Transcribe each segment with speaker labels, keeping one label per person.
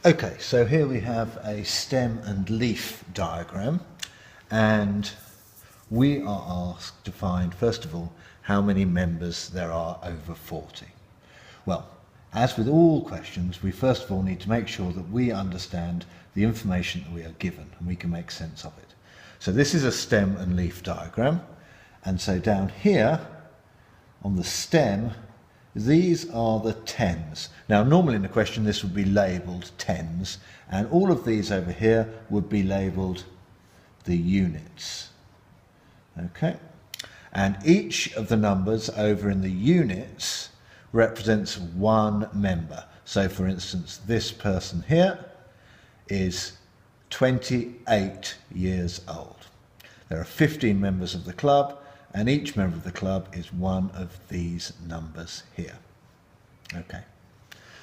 Speaker 1: Okay, so here we have a stem and leaf diagram, and we are asked to find, first of all, how many members there are over 40. Well, as with all questions, we first of all need to make sure that we understand the information that we are given and we can make sense of it. So this is a stem and leaf diagram, and so down here on the stem, these are the tens. Now normally in the question this would be labelled tens, and all of these over here would be labelled the units. Okay, and each of the numbers over in the units represents one member. So for instance, this person here is 28 years old. There are 15 members of the club, and each member of the club is one of these numbers here. Okay,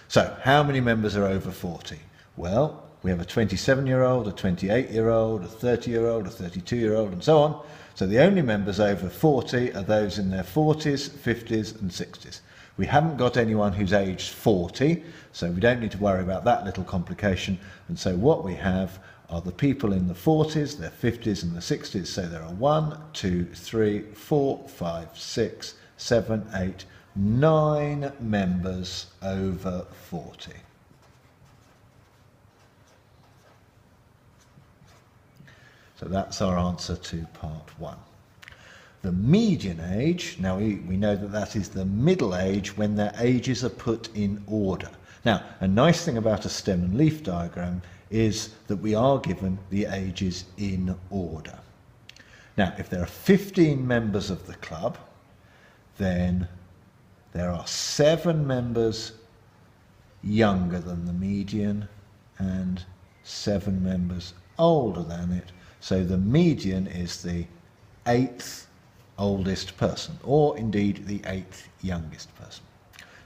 Speaker 1: so how many members are over 40? Well, we have a 27-year-old, a 28-year-old, a 30-year-old, a 32-year-old, and so on. So the only members over 40 are those in their 40s, 50s, and 60s. We haven't got anyone who's aged 40, so we don't need to worry about that little complication. And so what we have are the people in the 40s, their 50s and the 60s. So there are 1, 2, 3, 4, 5, 6, 7, 8, 9 members over 40. So that's our answer to part 1. The median age, now we know that that is the middle age when their ages are put in order. Now, a nice thing about a stem and leaf diagram is that we are given the ages in order. Now, if there are 15 members of the club, then there are 7 members younger than the median and 7 members older than it. So the median is the 8th oldest person, or indeed the 8th youngest person.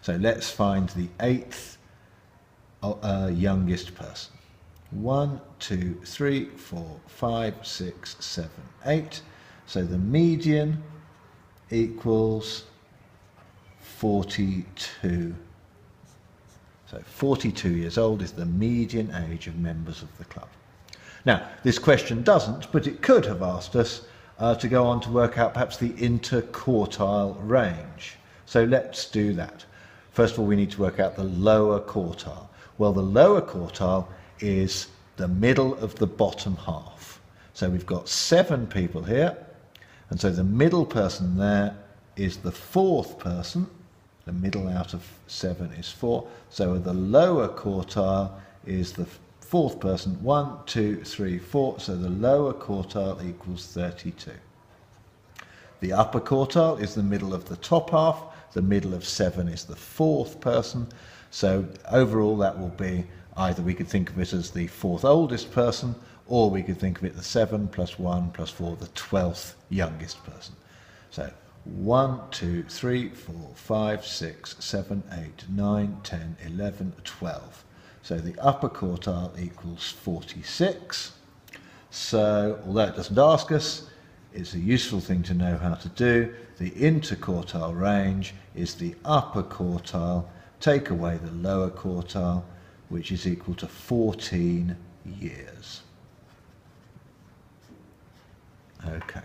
Speaker 1: So let's find the 8th youngest person. 1, 2, 3, 4, 5, 6, 7, 8. So the median equals 42. So 42 years old is the median age of members of the club. Now, this question doesn't, but it could have asked us to go on to work out perhaps the interquartile range. So let's do that. First of all, we need to work out the lower quartile. Well, the lower quartile is the middle of the bottom half. So we've got 7 people here, and so the middle person there is the 4th person. The middle out of 7 is 4. So the lower quartile is the 4th person. 1, 2, 3, 4. So the lower quartile equals 32. The upper quartile is the middle of the top half. The middle of 7 is the 4th person. So overall that will be either we could think of it as the 4th oldest person, or we could think of it the 7 plus 1 plus 4, the 12th youngest person. So 1, 2, 3, 4, 5, 6, 7, 8, 9, 10, 11, 12. So the upper quartile equals 46. So although it doesn't ask us, it's a useful thing to know how to do. The interquartile range is the upper quartile, take away the lower quartile, which is equal to 14 years. Okay.